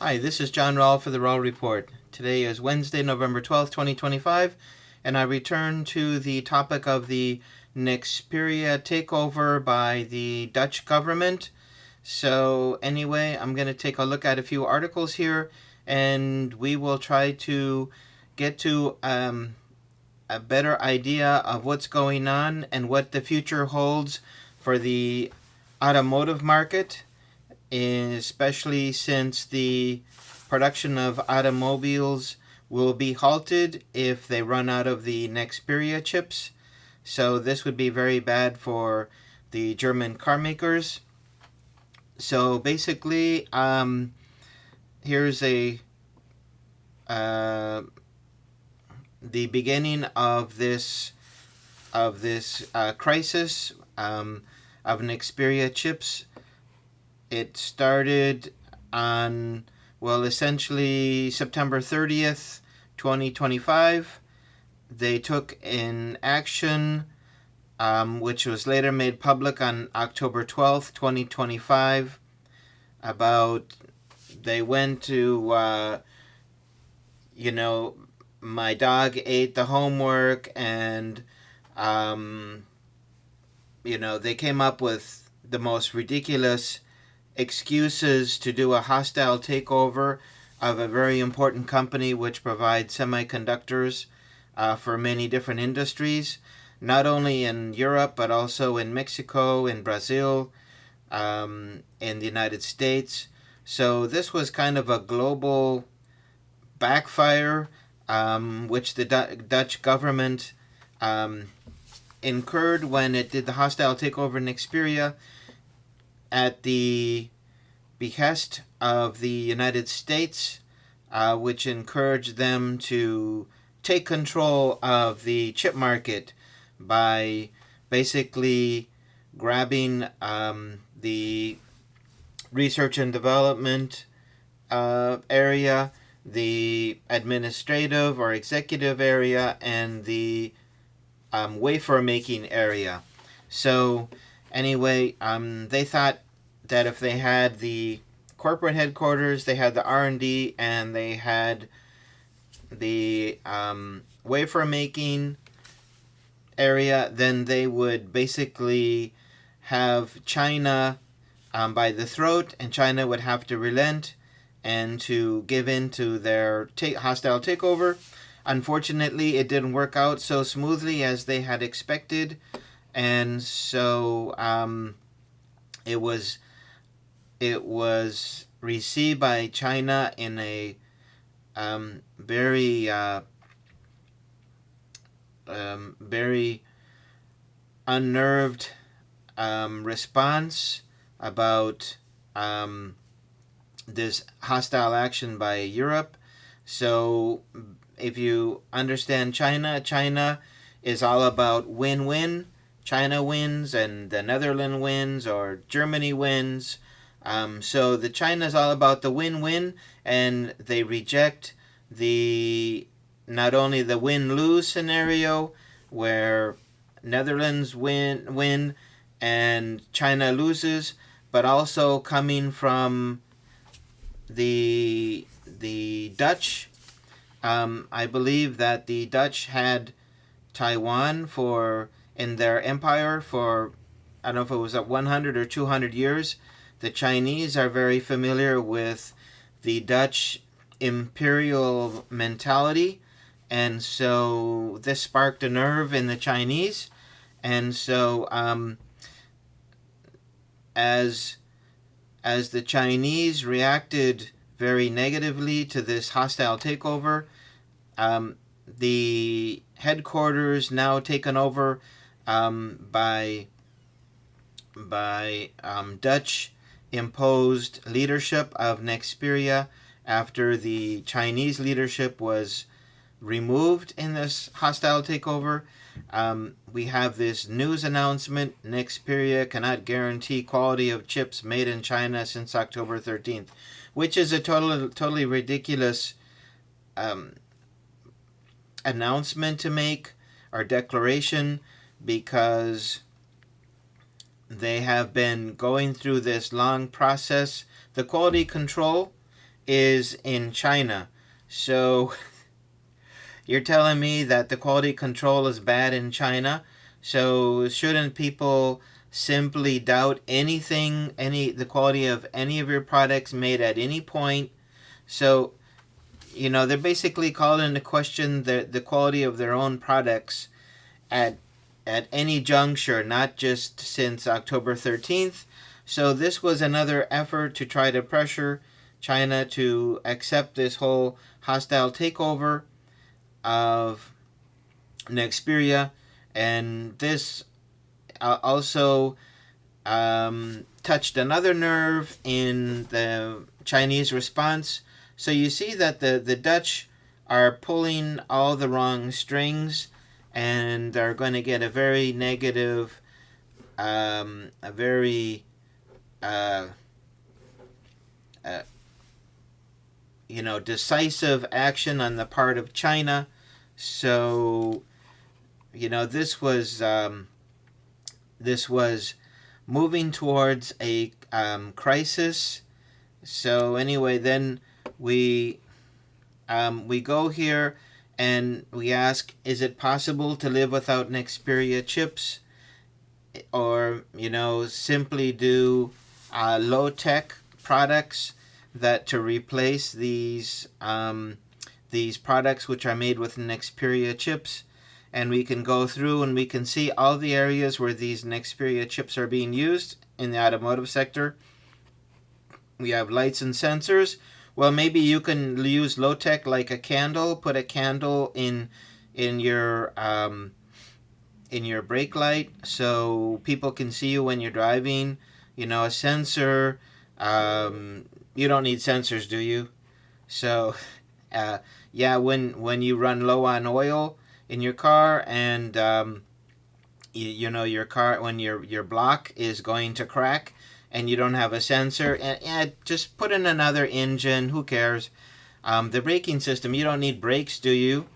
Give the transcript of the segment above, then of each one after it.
Hi, this is John Rowell for the Rowell Report. Today is Wednesday, November 12th, 2025, and I return to the topic of the Nexperia takeover by the Dutch government. So, anyway, I'm going to take a look at a few articles here, and we will try to get to a better idea of what's going on and what the future holds for the automotive market, especially since the production of automobiles will be halted if they run out of the Nexperia chips. So this would be very bad for the German car makers. So basically, here's uh, the beginning of this crisis of Nexperia chips. It started on, essentially September 30th, 2025. They took an action which was later made public on October 12th, 2025, about they went to, my dog ate the homework, and, they came up with the most ridiculous excuses to do a hostile takeover of a very important company which provides semiconductors for many different industries, not only in Europe but also in Mexico, in Brazil, in the United States. So this was kind of a global backfire, which the Dutch government incurred when it did the hostile takeover in Nexperia at the behest of the United States, which encouraged them to take control of the chip market by basically grabbing the research and development area, the administrative or executive area, and the wafer making area. So anyway, they thought that if they had the corporate headquarters, they had the R&D, and they had the wafer making area, then they would basically have China by the throat, and China would have to relent and to give in to their hostile takeover. Unfortunately, it didn't work out so smoothly as they had expected, and so it was received by China in a very unnerved response about this hostile action by Europe. So if you understand China is all about win-win. China wins and the Netherlands wins or Germany wins. So the China's all about the win-win, and they reject not only the win-lose scenario where Netherlands win and China loses, but also coming from the Dutch. I believe that the Dutch had Taiwan in their empire for, I don't know if it was 100 or 200 years. The Chinese are very familiar with the Dutch imperial mentality, and so this sparked a nerve in the Chinese. And so as the Chinese reacted very negatively to this hostile takeover, the headquarters now taken over by Dutch imposed leadership of Nexperia after the Chinese leadership was removed in this hostile takeover. We have this news announcement: Nexperia cannot guarantee quality of chips made in China since October 13th, which is a totally ridiculous announcement to make, or declaration, because they have been going through this long process. The quality control is in China. So you're telling me that the quality control is bad in China? So shouldn't people simply doubt anything, the quality of any of your products made at any point? So, they're basically calling into question the quality of their own products at any juncture, not just since October 13th. So this was another effort to try to pressure China to accept this whole hostile takeover of Nexperia, and this also touched another nerve in the Chinese response. So you see that the Dutch are pulling all the wrong strings, and are going to get a very negative, a very decisive action on the part of China. So, this was moving towards a crisis. So anyway, then we go here and we ask, is it possible to live without Nexperia chips, or simply do low-tech products that to replace these products which are made with Nexperia chips? And we can go through and we can see all the areas where these Nexperia chips are being used in the automotive sector. We have lights and sensors. Well, maybe you can use low-tech like a candle. Put a candle in your brake light so people can see you when you're driving. A sensor. You don't need sensors, do you? So, when you run low on oil in your car, and your car, when your block is going to crack and you don't have a sensor, and just put in another engine. Who cares? The braking system, you don't need brakes, do you?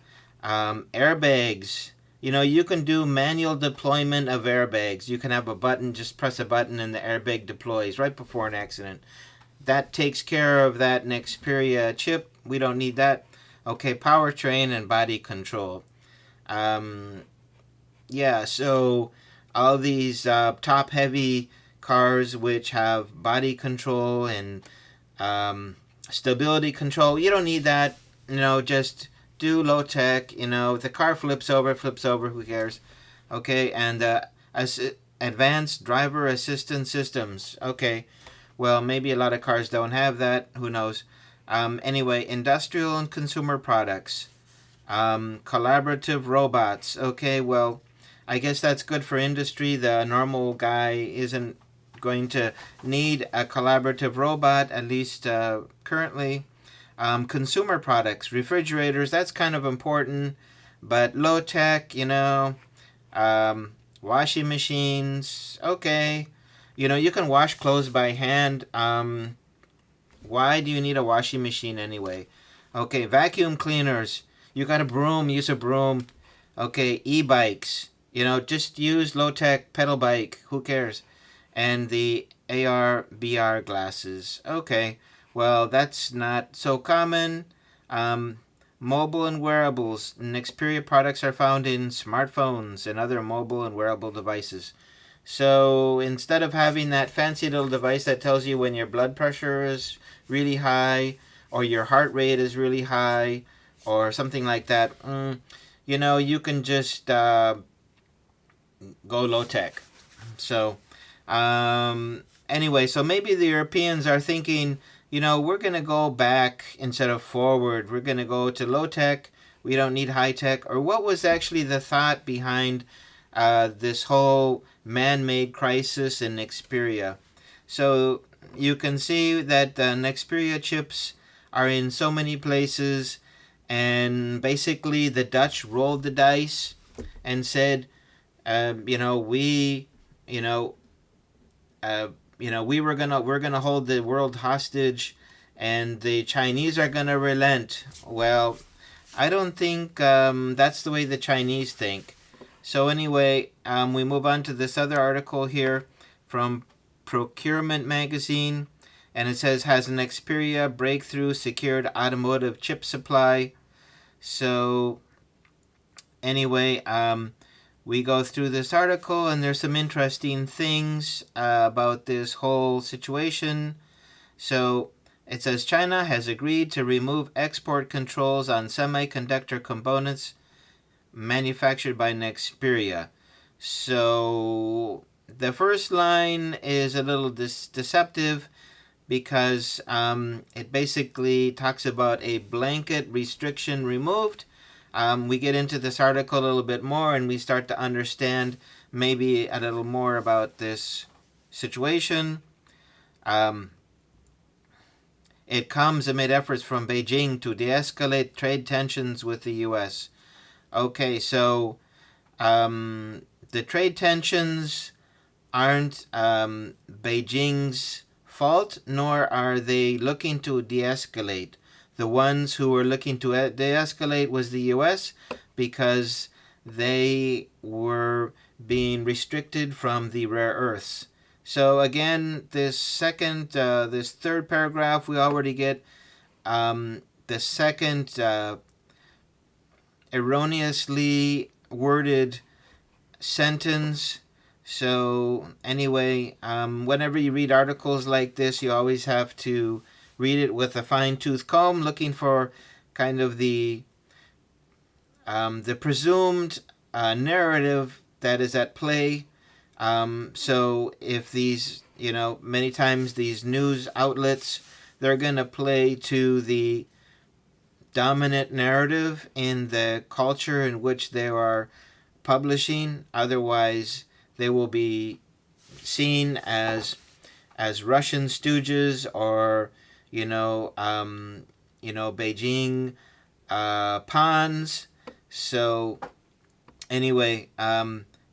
Airbags, you can do manual deployment of airbags. You can have a button, just press a button and the airbag deploys right before an accident. That takes care of that Nexperia chip. We don't need that. Okay, powertrain and body control. So all these top-heavy cars which have body control and stability control, you don't need that. Just do low-tech. If the car flips over, who cares? Okay, and advanced driver assistance systems. Okay, well, maybe a lot of cars don't have that. Who knows? Anyway, industrial and consumer products. Collaborative robots. Okay, well, I guess that's good for industry. The normal guy isn't going to need a collaborative robot, at least currently. Consumer products, refrigerators, that's kind of important, but low tech, washing machines, okay. You can wash clothes by hand. Why do you need a washing machine anyway? Okay, vacuum cleaners. You got a broom, use a broom. Okay, e-bikes. Just use low-tech pedal bike. Who cares? And the AR, VR glasses. Okay, well, that's not so common. Mobile and wearables. Nexperia products are found in smartphones and other mobile and wearable devices. So instead of having that fancy little device that tells you when your blood pressure is really high or your heart rate is really high or something like that, you can just go low-tech. So anyway, so maybe the Europeans are thinking, we're going to go back instead of forward. We're going to go to low-tech. We don't need high-tech. Or what was actually the thought behind this whole man-made crisis in Nexperia? So you can see that Nexperia chips are in so many places, and basically the Dutch rolled the dice and said, we're gonna hold the world hostage, and the Chinese are gonna relent. Well, I don't think that's the way the Chinese think. So anyway, we move on to this other article here from Procurement Magazine. And it says, has an Nexperia breakthrough secured automotive chip supply. So anyway, we go through this article, and there's some interesting things about this whole situation. So it says China has agreed to remove export controls on semiconductor components manufactured by Nexperia. So the first line is a little deceptive, because it basically talks about a blanket restriction removed. We get into this article a little bit more, and we start to understand maybe a little more about this situation. It comes amid efforts from Beijing to de-escalate trade tensions with the U.S. Okay, so the trade tensions aren't Beijing's fault, nor are they looking to de-escalate. The ones who were looking to de-escalate was the U.S., because they were being restricted from the rare earths. So again, this third paragraph, we already get the second erroneously worded sentence. So anyway, whenever you read articles like this, you always have to read it with a fine-tooth comb, looking for kind of the presumed narrative that is at play. So if these, many times these news outlets, they're going to play to the dominant narrative in the culture in which they are publishing. Otherwise, they will be seen as Russian stooges, or Beijing pawns. So anyway,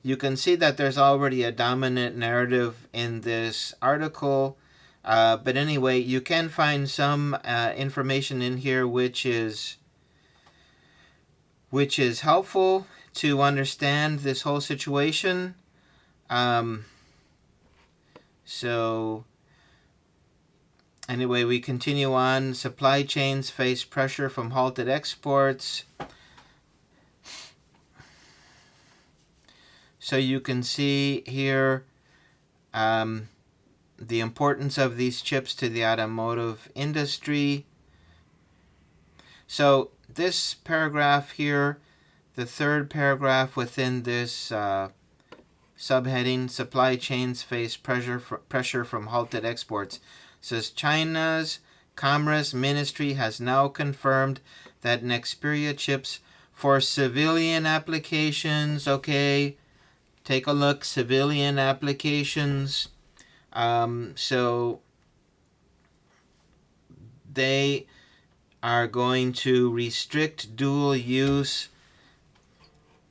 you can see that there's already a dominant narrative in this article. But anyway, you can find some information in here which is helpful to understand this whole situation. So anyway, we continue on. Supply chains face pressure from halted exports. So you can see here the importance of these chips to the automotive industry. So this paragraph here, the third paragraph within this subheading, supply chains face pressure from halted exports, says China's Commerce Ministry has now confirmed that Nexperia chips for civilian applications, okay, take a look, civilian applications. So they are going to restrict dual use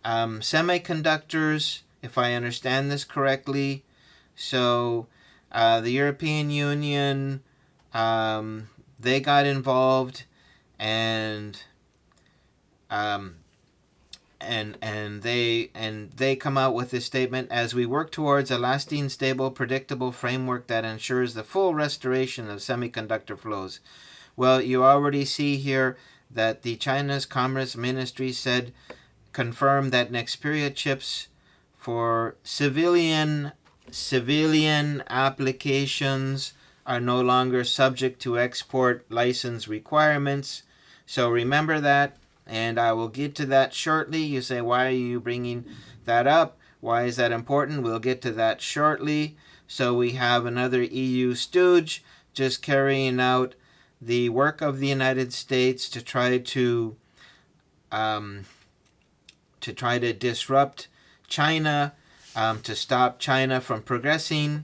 semiconductors, if I understand this correctly. So the European Union, they got involved, and they come out with this statement: as we work towards a lasting, stable, predictable framework that ensures the full restoration of semiconductor flows. Well, you already see here that the China's Commerce Ministry confirmed that Nexperia chips for civilian applications are no longer subject to export license requirements. So remember that, and I will get to that shortly. You say, why are you bringing that up? Why is that important? We'll get to that shortly. So we have another EU stooge just carrying out the work of the United States to try to disrupt China, to stop China from progressing.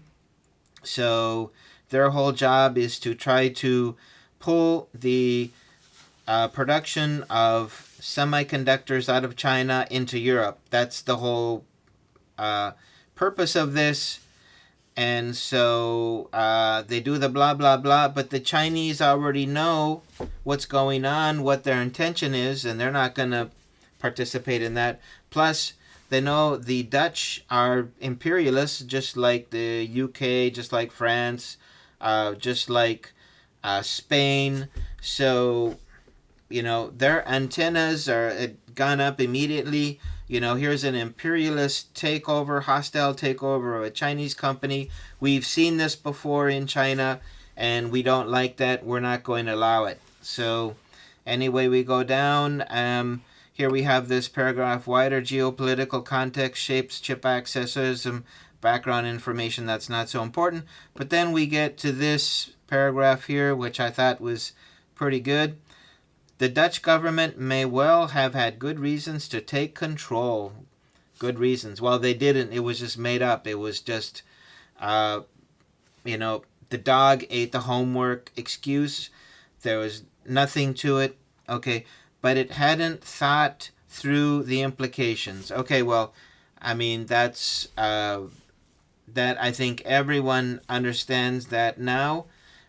So their whole job is to try to pull the production of semiconductors out of China into Europe. That's the whole purpose of this. And so they do the blah, blah, blah, but the Chinese already know what's going on, what their intention is, and they're not going to participate in that. Plus, they know the Dutch are imperialists, just like the UK, just like France, just like Spain. So, their antennas are gone up immediately. Here's an imperialist takeover, hostile takeover of a Chinese company. We've seen this before in China, and we don't like that. We're not going to allow it. So, anyway, we go down. Here we have this paragraph: wider geopolitical context shapes chip accessors, some background information that's not so important. But then we get to this paragraph here, which I thought was pretty good. The Dutch government may well have had good reasons to take control. Good reasons. Well, they didn't. It was just made up. It was just, the dog ate the homework excuse. There was nothing to it. Okay. But it hadn't thought through the implications. Okay, well, I mean, that's, that I think everyone understands that now,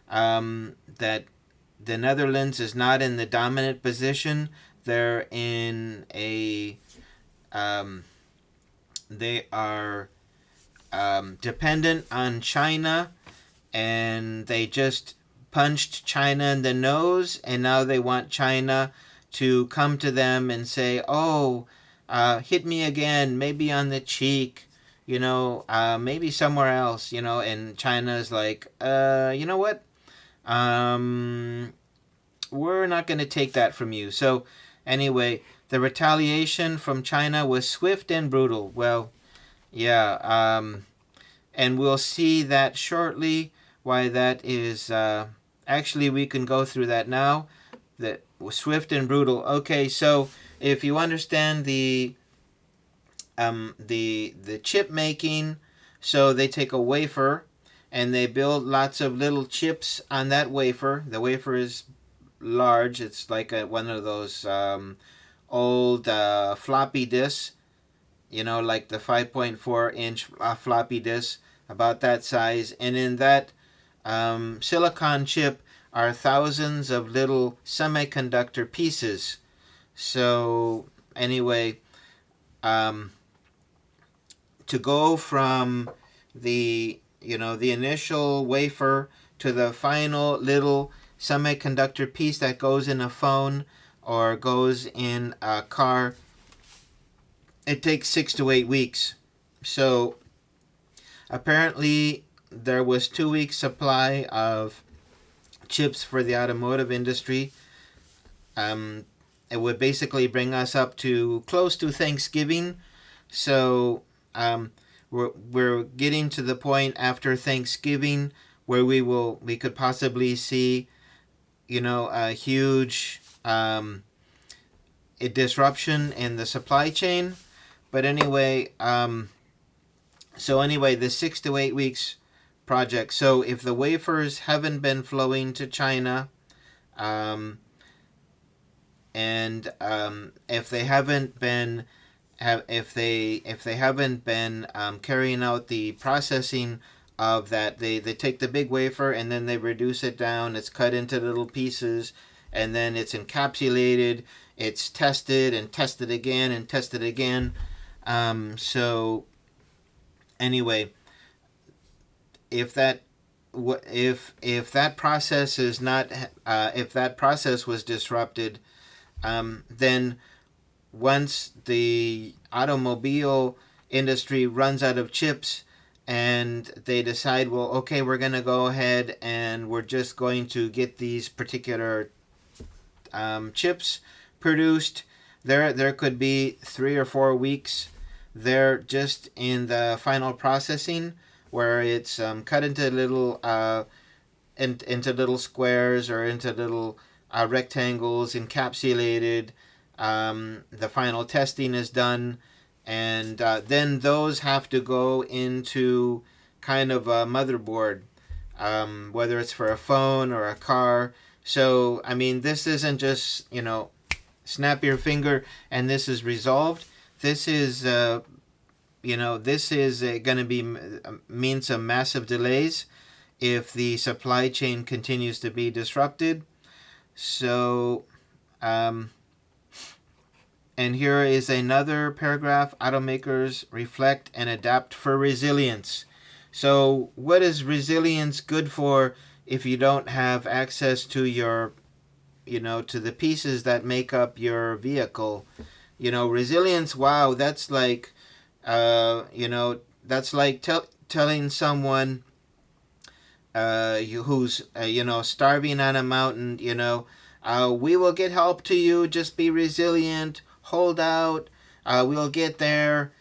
that the Netherlands is not in the dominant position. They're in a, they are dependent on China, and they just punched China in the nose, and now they want China to come to them and say, oh, hit me again, maybe on the cheek, maybe somewhere else, and China's like, you know what? We're not going to take that from you. So anyway, the retaliation from China was swift and brutal. Well, yeah, and we'll see that shortly, why that is. Actually, we can go through that now. That was swift and brutal. Okay, so if you understand the chip making, so they take a wafer and they build lots of little chips on that wafer. The wafer is large. It's like one of those old floppy disks, like the 5.4-inch floppy disk, about that size. And in that silicon chip are thousands of little semiconductor pieces. So anyway, to go from the initial wafer to the final little semiconductor piece that goes in a phone or goes in a car, it takes 6 to 8 weeks. So apparently there was 2 weeks supply of chips for the automotive industry. It would basically bring us up to close to Thanksgiving. So we're getting to the point after Thanksgiving where we could possibly see, a huge a disruption in the supply chain. But anyway, the 6 to 8 weeks project. So if the wafers haven't been flowing to China, and if they haven't been carrying out the processing of that, they take the big wafer and then they reduce it down. It's cut into little pieces, and then it's encapsulated. It's tested and tested again and tested again. So anyway, if that process is not if that process was disrupted, then once the automobile industry runs out of chips and they decide, well, okay, we're going to go ahead and we're just going to get these particular chips produced, there could be 3 or 4 weeks there just in the final processing, where it's cut into little into little squares or into little rectangles, encapsulated. The final testing is done, and then those have to go into kind of a motherboard, whether it's for a phone or a going this isn't just, snap your finger and this is resolved. This is going to mean some massive delays if the supply chain continues to be disrupted. So, and here is another paragraph: automakers reflect and adapt for resilience. So what is resilience good for if you don't have access to your, to the pieces that make up your vehicle? Resilience, wow, that's like, that's like telling someone who's, starving on a mountain, we will get help to you, just be resilient, hold out, we'll get there.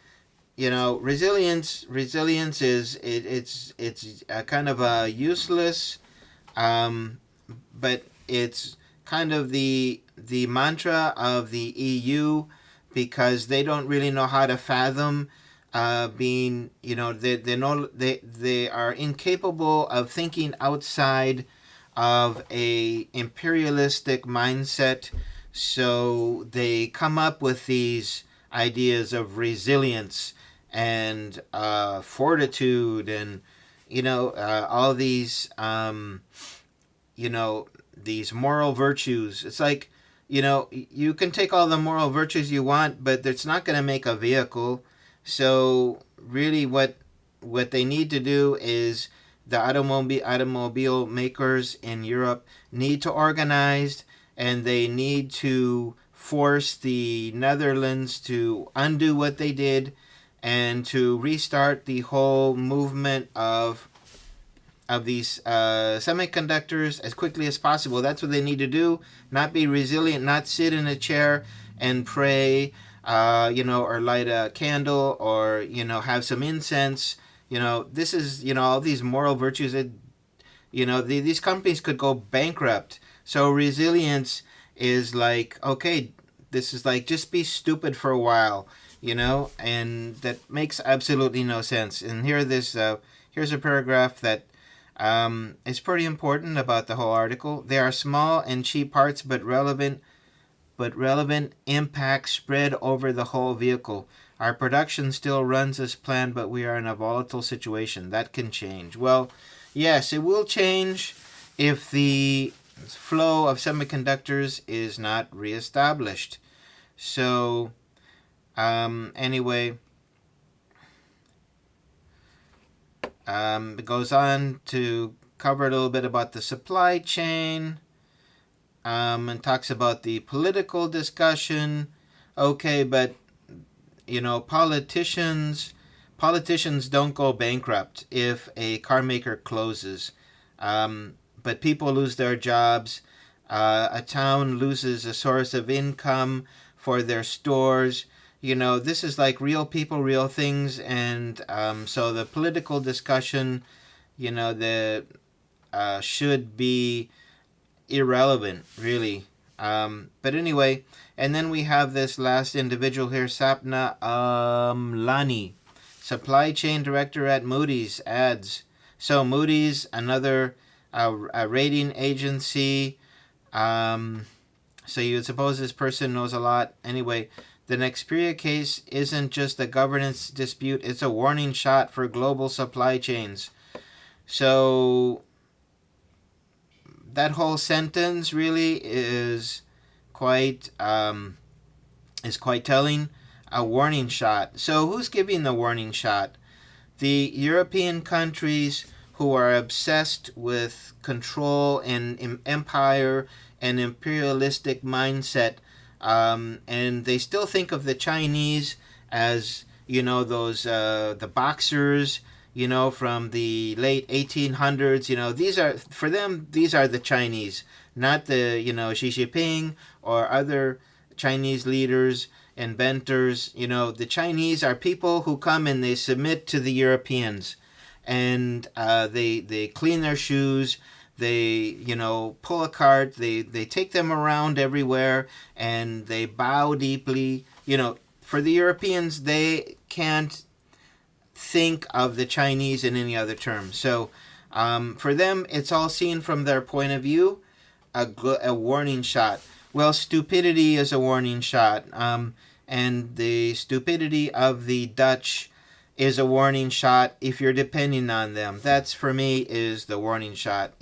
Resilience is it's a kind of a useless, um, but it's kind of the mantra of the EU, because they don't really know how to fathom being, they are incapable of thinking outside of a imperialistic mindset. So they come up with these ideas of resilience and fortitude, and all these these moral virtues. It's like, you can take all the moral virtues you want, but it's not going to make a vehicle. So really, what they need to do is the automobile makers in Europe need to organize, and they need to force the Netherlands to undo what they did and to restart the whole movement of these semiconductors as quickly as possible. That's what they need to do. Not be resilient, not sit in a chair and pray, or light a candle, or, have some incense. This is, all these moral virtues that, these companies could go bankrupt. So resilience is like, okay, this is like, just be stupid for a while, and that makes absolutely no sense. And here's a paragraph that is pretty important about the whole article. There are small and cheap parts, but relevant impact spread over the whole vehicle. Our production still runs as planned, but we are in a volatile situation. That can change. Well, yes, it will change if the flow of semiconductors is not reestablished. So, anyway, it goes on to cover a little bit about the supply chain, and talks about the political discussion. Okay, but politicians don't go bankrupt if a car maker closes, but people lose their jobs. A town loses a source of income for their stores. This is like real people, real things, and so the political discussion, the should be irrelevant, really. But anyway, and then we have this last individual here, Sapna Lani, supply chain director at Moody's, adds. So Moody's, another a rating agency. So you would suppose this person knows a lot. Anyway, the Nexperia case isn't just a governance dispute, it's a warning shot for global supply chains. So that whole sentence really is quite telling. A warning shot. So who's giving the warning shot? The European countries who are obsessed with control and empire and imperialistic mindset, and they still think of the Chinese as those the boxers from the late 1800s. These are, for them, these are the Chinese, not the Xi Jinping or other Chinese leaders, inventors. The Chinese are people who come and they submit to the Europeans, and they clean their shoes. They pull a cart. They take them around everywhere, and they bow deeply. For the Europeans, they can't think of the Chinese in any other terms. So for them, it's all seen from their point of view. A warning shot. Well, stupidity is a warning shot, and the stupidity of the Dutch is a warning shot if you're depending on them. That's, for me, is the warning shot.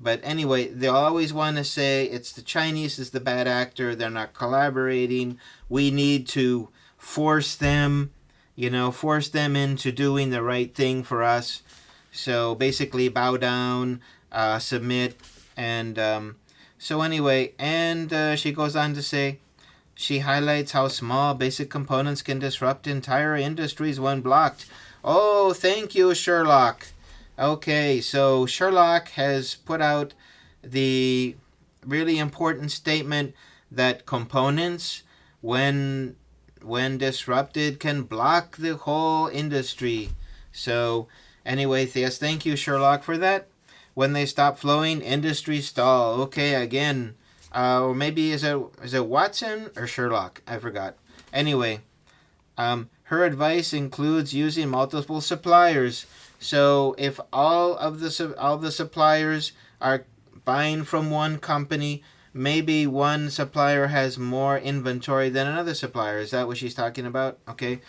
But anyway, they always want to say it's the Chinese is the bad actor. They're not collaborating. We need to force them, force them into doing the right thing for us. So basically, bow down, submit, and so anyway, and she goes on to say, she highlights how small basic components can disrupt entire industries when blocked. Oh, thank you, Sherlock. Okay, so Sherlock has put out the really important statement that components, when disrupted, can block the whole industry. So anyway, yes, thank you, Sherlock, for that. When they stop flowing, industry stall. Okay, again, or maybe is it Watson or Sherlock? I forgot. Anyway, her advice includes using multiple suppliers. So if all the suppliers are buying from one company, maybe one supplier has more inventory than another supplier. Is that what she's talking about? Okay.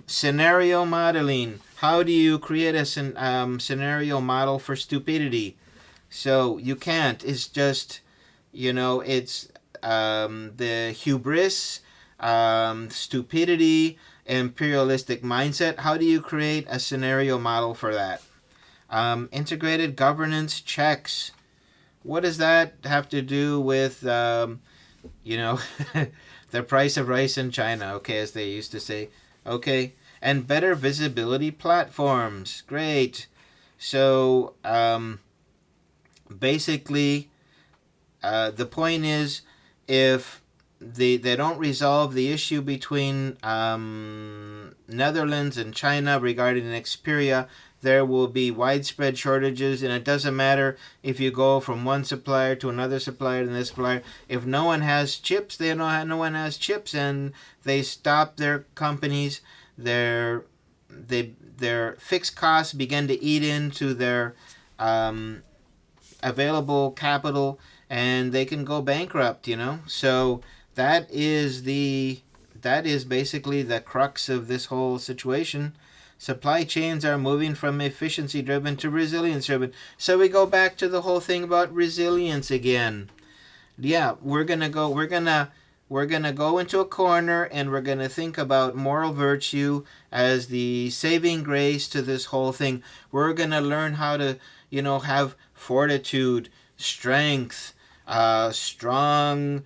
Scenario modeling. How do you create a scenario model for stupidity? So you can't. It's just, it's the hubris, stupidity, imperialistic mindset. How do you create a scenario model for that? Integrated governance checks. What does that have to do with, the price of rice in China? Okay, as they used to say. Okay, and better visibility platforms. Great. So, basically, the point is, if they don't resolve the issue between Netherlands and China regarding Nexperia, there will be widespread shortages, and it doesn't matter if you go from one supplier to another supplier to another supplier. If no one has chips, no one has chips, and they stop their companies. Their fixed costs begin to eat into their available capital, and they can go bankrupt. So that is basically the crux of this whole situation. Supply chains are moving from efficiency driven to resilience driven. So we go back to the whole thing about resilience again. Yeah, we're gonna go into a corner, and we're gonna think about moral virtue as the saving grace to this whole thing. We're gonna learn how to, have fortitude, strength, strong,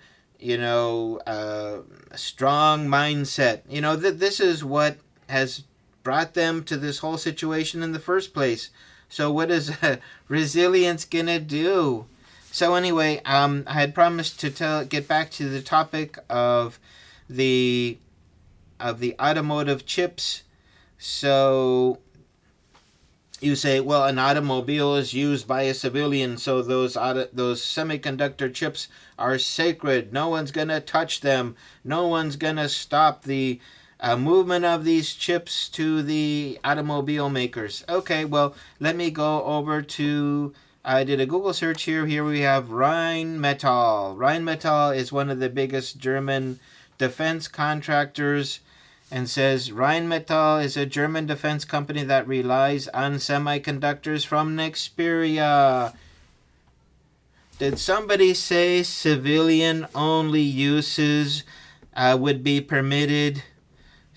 strong mindset. This is what has brought them to this whole situation in the first place. So what is resilience gonna do? So anyway, I had promised to get back to the topic of the automotive chips. So you say, well, an automobile is used by a civilian, so those semiconductor chips are sacred. No one's gonna touch them. No one's gonna stop the movement of these chips to the automobile makers. Okay, well, let me go over to, I did a Google search here. Here we have Rheinmetall. Rheinmetall is one of the biggest German defense contractors, and says Rheinmetall is a German defense company that relies on semiconductors from Nexperia. Did somebody say civilian-only uses would be permitted?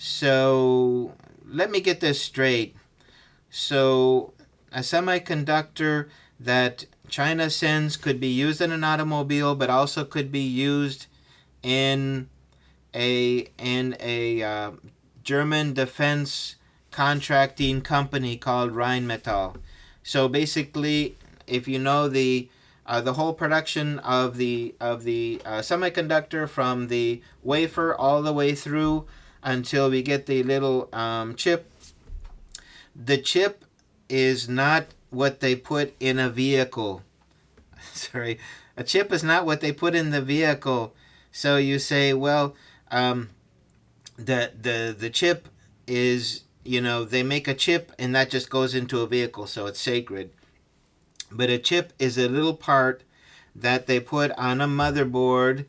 So let me get this straight. So a semiconductor that China sends could be used in an automobile, but also could be used in a German defense contracting company called Rheinmetall. So basically, if you know the whole production of the semiconductor, from the wafer all the way through until we get the little chip. The chip is not what they put in a vehicle. Sorry, a chip is not what they put in the vehicle. So you say, well, the chip is, they make a chip and that just goes into a vehicle, so it's sacred. But a chip is a little part that they put on a motherboard,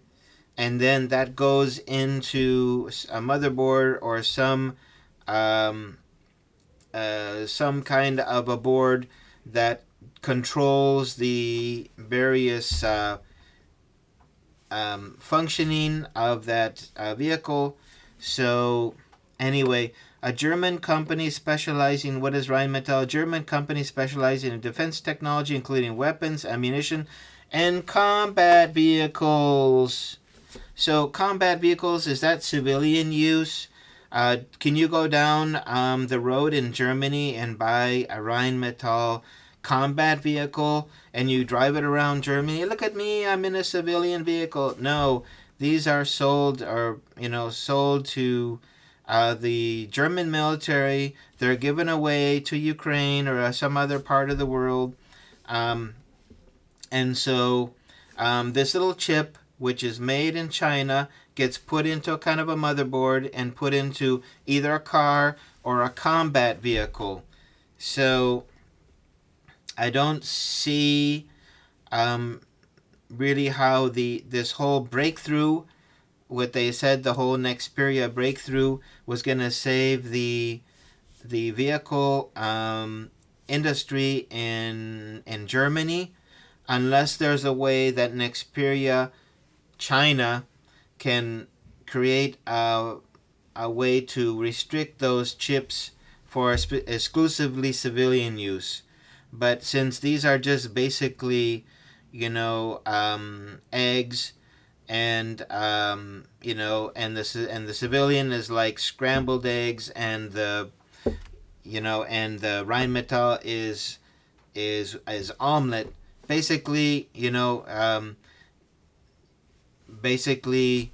and then that goes into a motherboard or some kind of a board that controls the various functioning of that vehicle. So anyway, A German company specializing, what is Rheinmetall? A German company specializing in defense technology, including weapons, ammunition, and combat vehicles. So combat vehicles, is that civilian use? Can you go down the road in Germany and buy a Rheinmetall combat vehicle and you drive it around Germany? Look at me, I'm in a civilian vehicle. No, these are sold sold to the German military. They're given away to Ukraine or some other part of the world. And so this little chip, which is made in China, gets put into a kind of a motherboard and put into either a car or a combat vehicle. So I don't see really how this whole breakthrough, what they said the whole Nexperia breakthrough was going to save the vehicle industry in Germany, unless there's a way that Nexperia China can create a way to restrict those chips for exclusively civilian use. But since these are just basically, eggs, and and the civilian is like scrambled eggs, and the Rheinmetall is omelet. Basically, basically,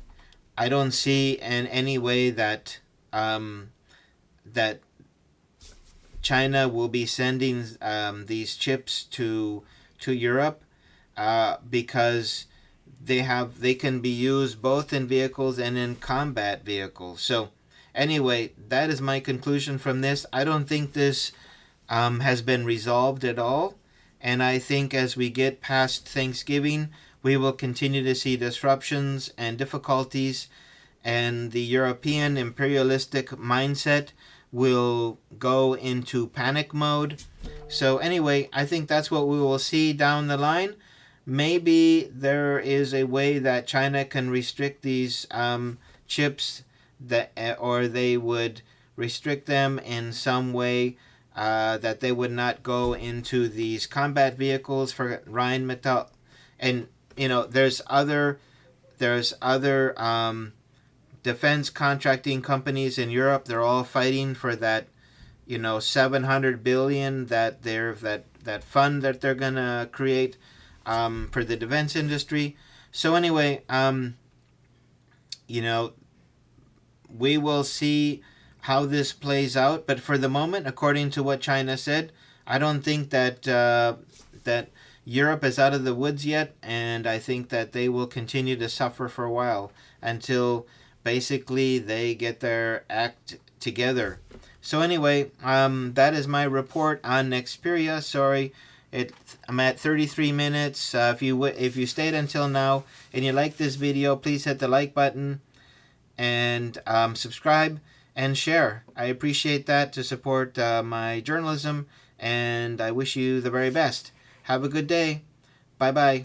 I don't see in any way that that China will be sending these chips to Europe because they can be used both in vehicles and in combat vehicles. So anyway, that is my conclusion from this. I don't think this has been resolved at all, and I think as we get past Thanksgiving, we will continue to see disruptions and difficulties, and the European imperialistic mindset will go into panic mode. So anyway, I think that's what we will see down the line. Maybe there is a way that China can restrict these chips, or they would restrict them in some way that they would not go into these combat vehicles for Rheinmetall. And there's other defense contracting companies in Europe. They're all fighting for that 700 billion that fund that they're gonna create for the defense industry. So anyway, we will see how this plays out. But for the moment, according to what China said, I don't think that that Europe is out of the woods yet, and I think that they will continue to suffer for a while until basically they get their act together. So anyway, that is my report on Nexperia. Sorry, I'm at 33 minutes. If you stayed until now and you like this video, please hit the like button and subscribe and share. I appreciate that to support my journalism, and I wish you the very best. Have a good day. Bye-bye.